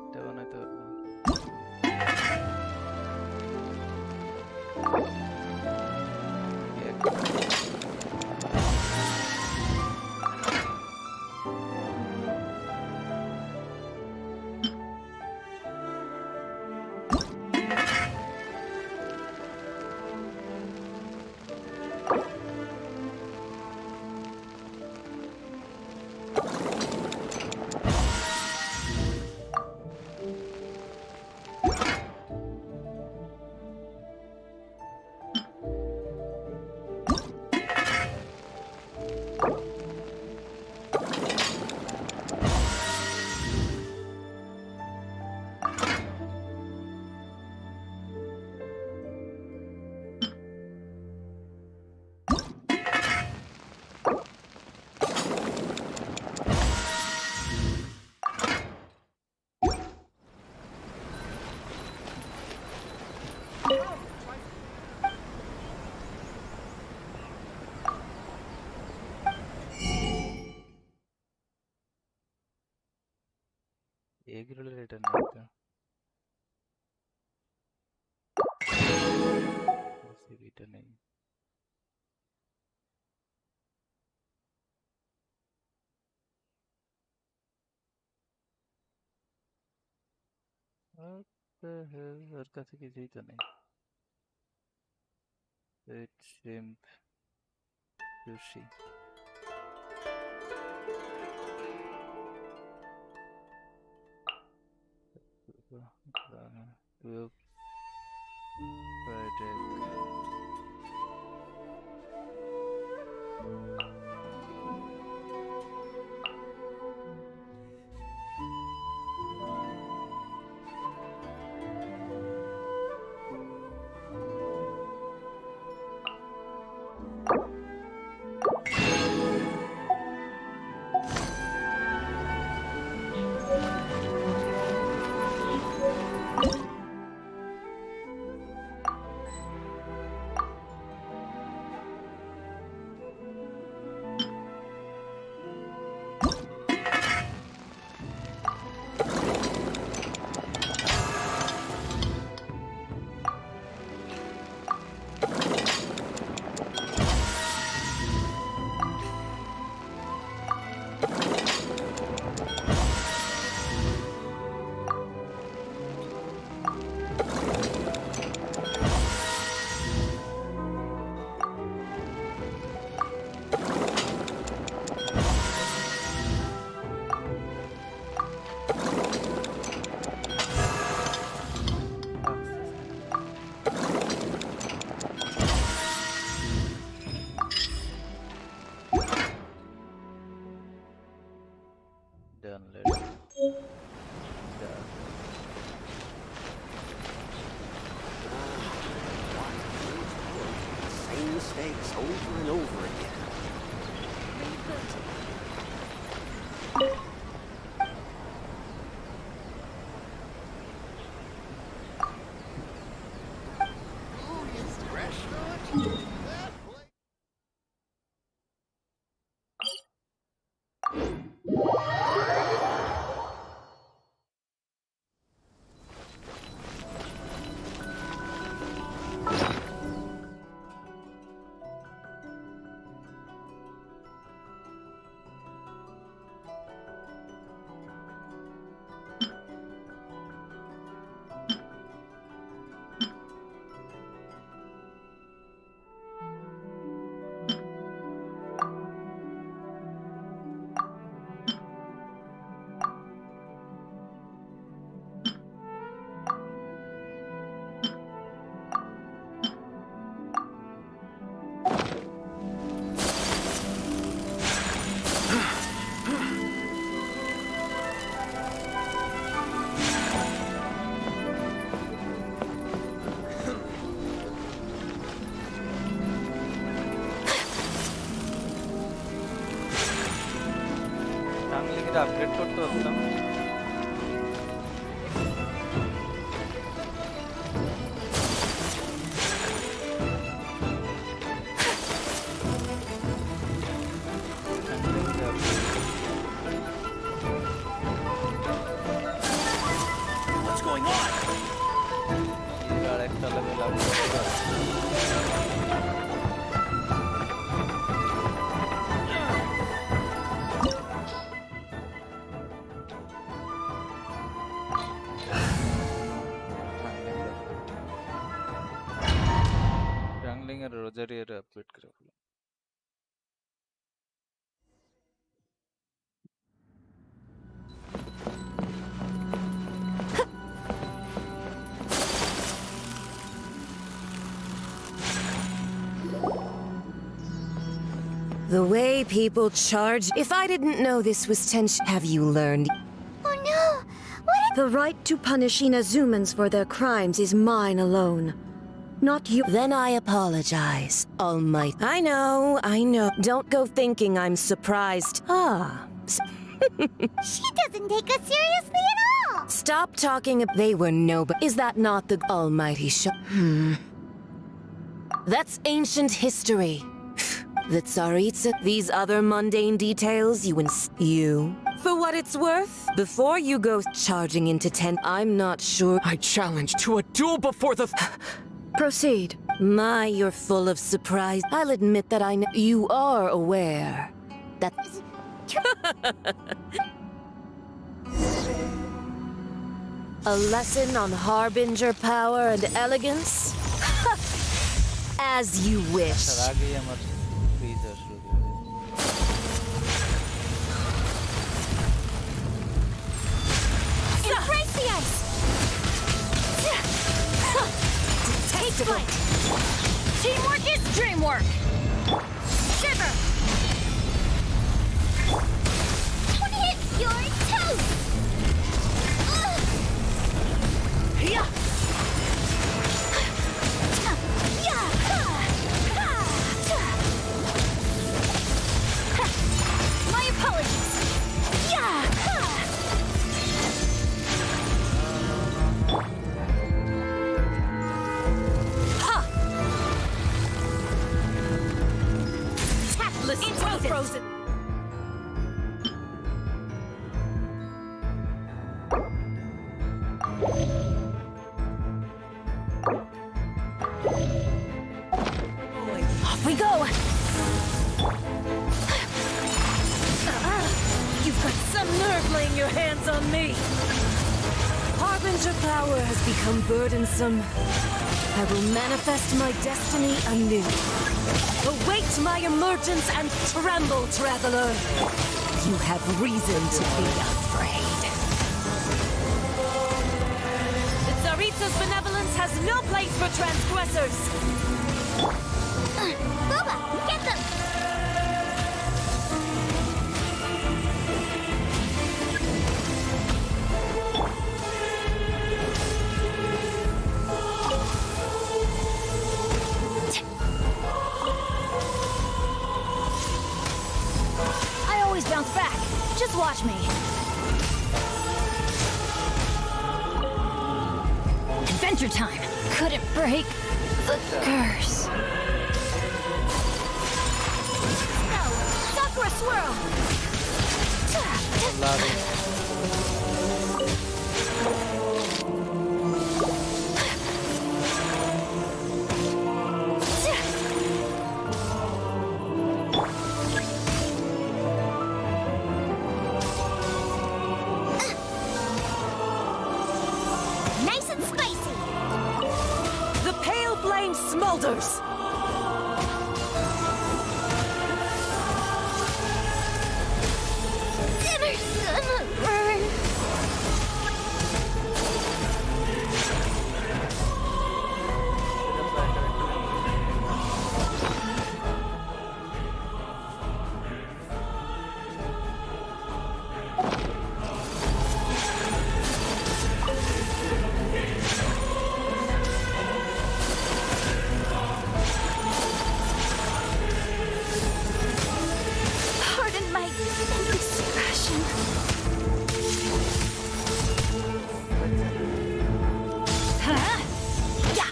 এটা বানাইতে পারবো। এগুলো রিটার্ন নেই তো, সিভিটা নেই। What the hell? ওর কাছে কিছুই তো নেই। Shrimp sushi. Fried egg. mistakes over and over again. এটা আপগ্রেড করতে পারতাম। What's going on? আর একটা লেভেল আপ করতে পারতাম। আর রোজারিয়ার আপগ্রেড করে ফেলো। The way people charge. If I didn't know this was tension, have you learned? Oh no! What The right to punish Inazumans for their crimes is mine alone. Not you. Then I apologize, Almighty. I know. Don't go thinking I'm surprised. She doesn't take us seriously at all! Stop talking. They were nobody. Is that not the Almighty show? That's ancient history. The Tsaritsa, these other mundane details, you. For what it's worth, before you go charging into 10, I'm not sure. I challenge to a duel before the... Proceed. My, you're full of surprise. I'll admit that I know you are aware that... A lesson on Harbinger power and elegance? As you wish. তার আগেই আমার fridge শুরু করে Embrace the ice! Take flight! Teamwork is dreamwork! Shiver! Don't hit your toes! Yeah! My apologies! Yeah! Tactless frozen! Off we go! You've got some nerve laying your hands on me. Harbinger power has become burdensome. I will manifest my destiny anew. Await my emergence and tremble, traveler. You have reason to be afraid. The Tsaritsa's benevolence has no place for transgressors. Booba, get them! Watch me. Adventure time. Couldn't break the curse. No! Sakura swirl! Nice and spicy! The pale flame smolders! Dinner's gonna burn! Pardon my indiscretion. Huh? Yeah.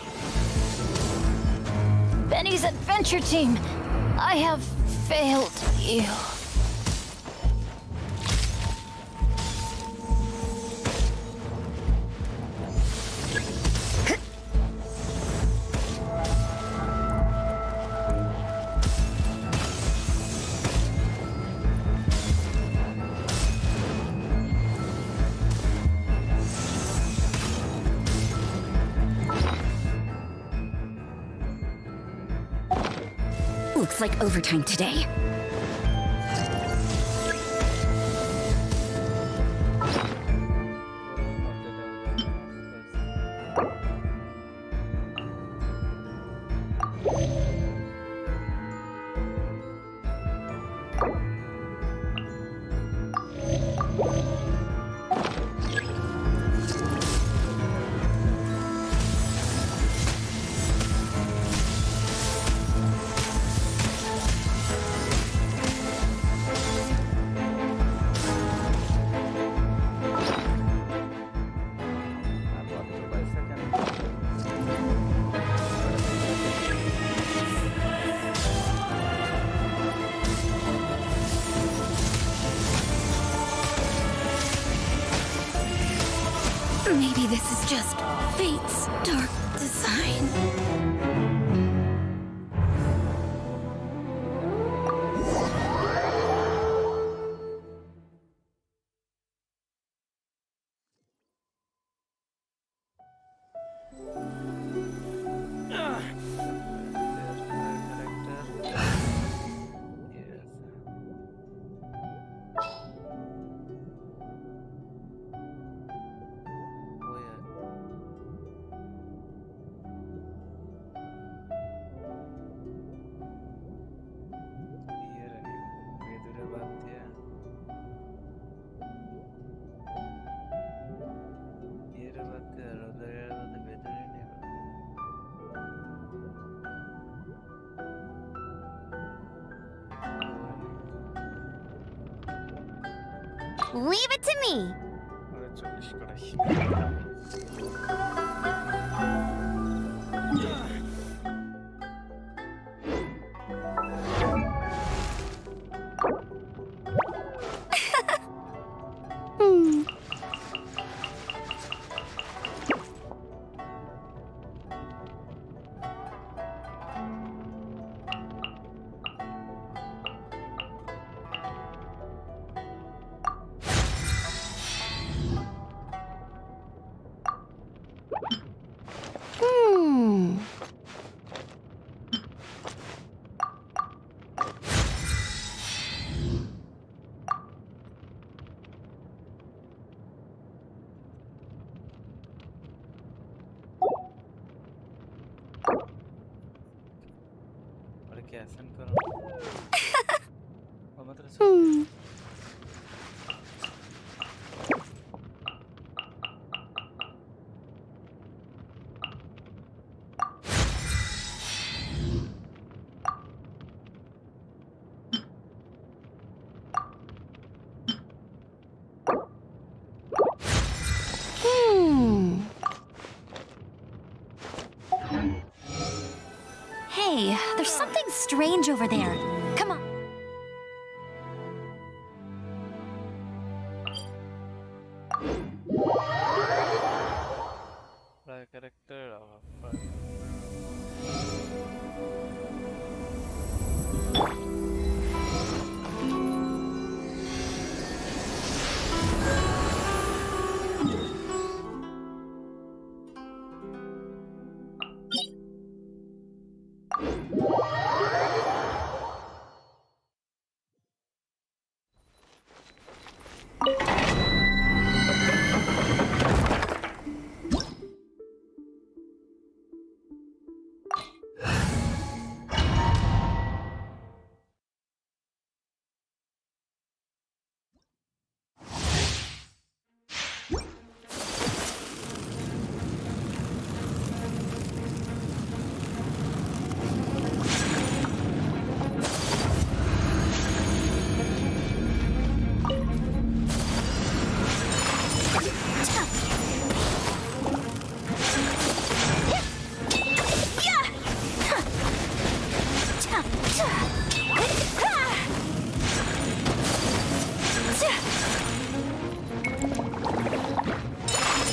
Benny's adventure team. I have failed you. Looks like overtime today. Maybe this is just fate's dark design. Leave it to me! कैसन करो और मतलब Hey, there's something strange over there. Come on. Play character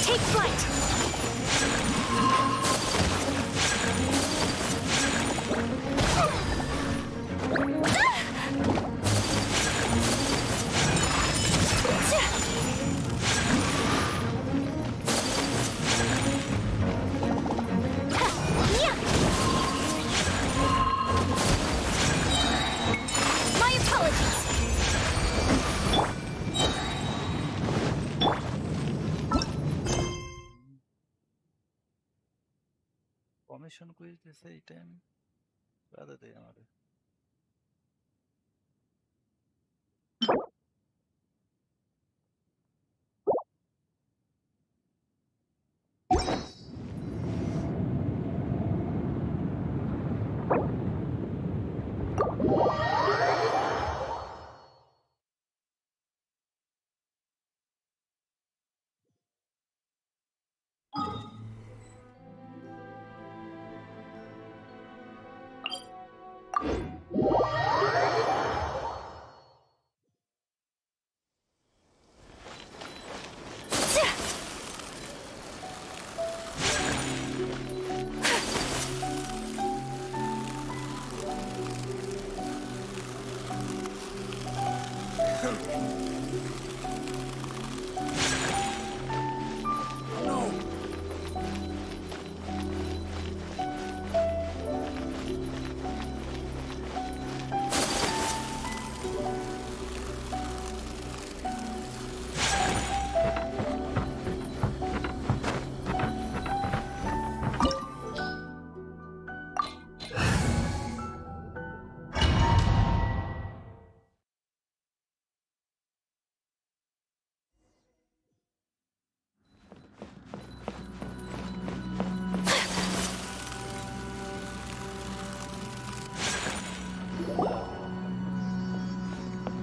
Take flight! My apologies! permission quiz দিছে এই time বাধা দেয় আমারে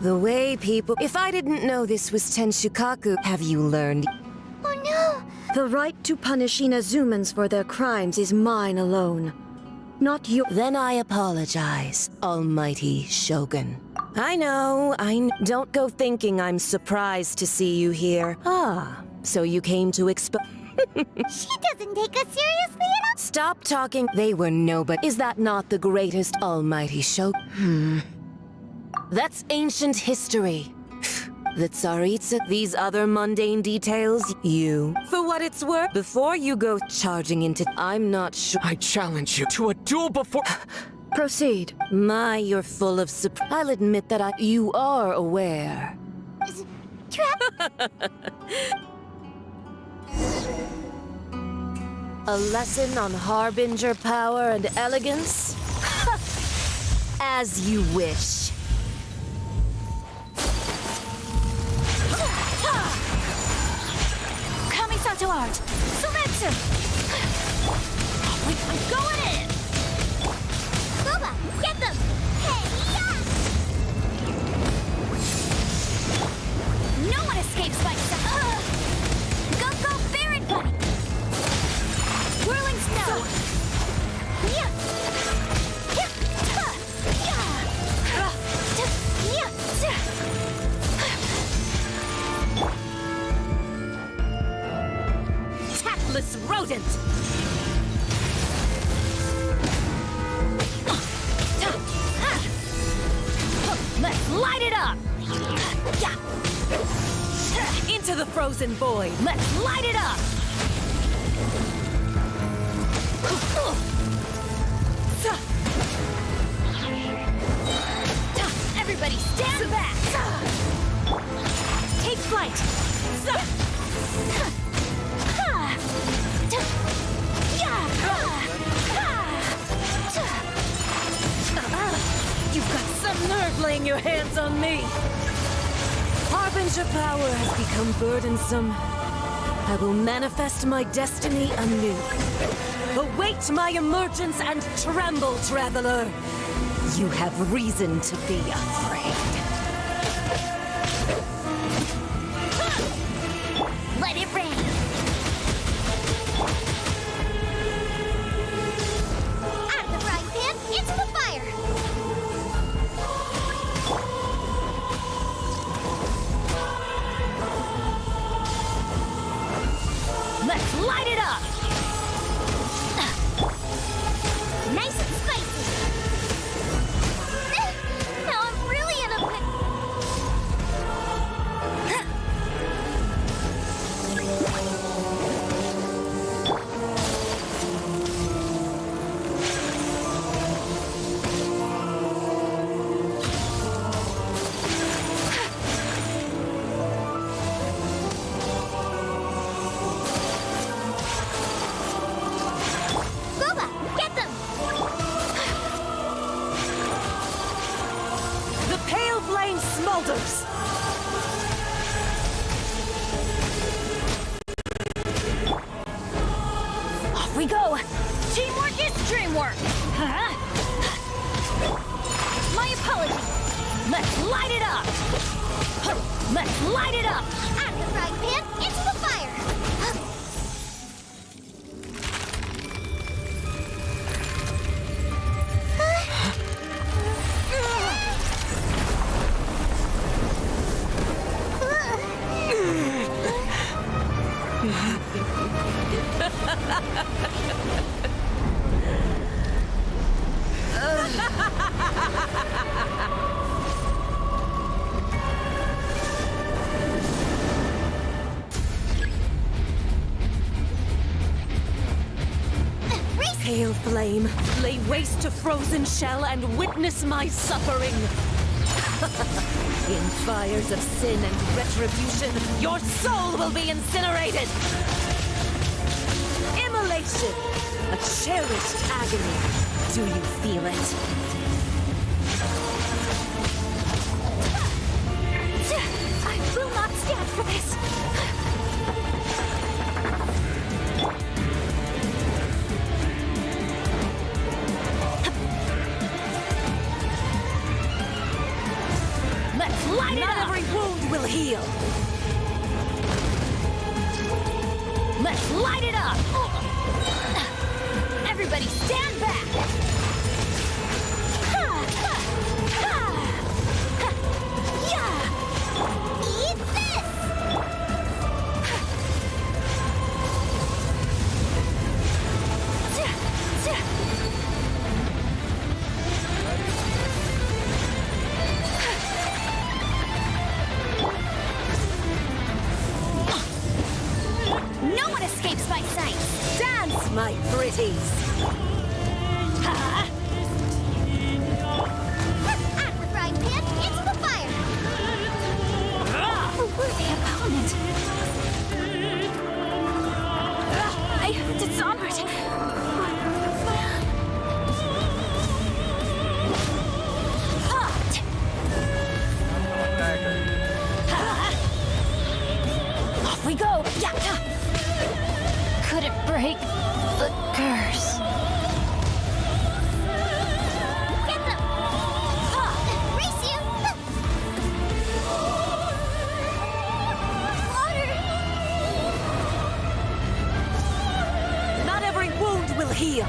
The way people... If I didn't know this was Tenshukaku, have you learned? Oh no! The right to punish Inazumans for their crimes is mine alone. Not your... Then I apologize, Almighty Shogun. I know. Don't go thinking I'm surprised to see you here. Ah, so you came to She doesn't take us seriously at all. Stop talking. They were nobody. Is that not the greatest Almighty Shogun? That's ancient history. The Tsaritsa, these other mundane details, you. For what it's worth, before you go charging into... I'm not sure... I challenge you to a duel before... Proceed. My, you're full of I'll admit that you are aware. A lesson on Harbinger power and elegance? As you wish. Kamisato art! Sumetsu! Wait, I'm going in! Boba, get them! Hey, yeah! No one escapes my style! Go, Baron Bunny! Whirling snow! Yeah! rodent! Let's light it up! Into the frozen void! Let's light it up! Everybody stand back! Take flight! You've got some nerve laying your hands on me! Harbinger power has become burdensome. I will manifest my destiny anew. Await my emergence and tremble, traveler! You have reason to be afraid. Let it rain. Out of the frying pan, into the fire. Let's light it up! Nice and spicy. Now I'm really in a Boba, get them! The pale flame smolders! Off we go! Teamwork is dreamwork! My apologies! Let's light it up! Let's light it up! Out of the frying pan, into the fire. Pale flame, lay waste to frozen shell and witness my suffering. In fires of sin and retribution, your soul will be incinerated. Immolation, a cherished agony. Do you feel it? I will not stand for this! Let's light it Not up! every wound will heal. Let's light it up! Everybody stand back! Eat this! No one escapes my sight! Dance, my pretties. Out of the frying pan, into the fire. A worthy opponent! I heard Dishonored! Off we go! Could it break the curse? Get them! Race you! Water! Not every wound will heal.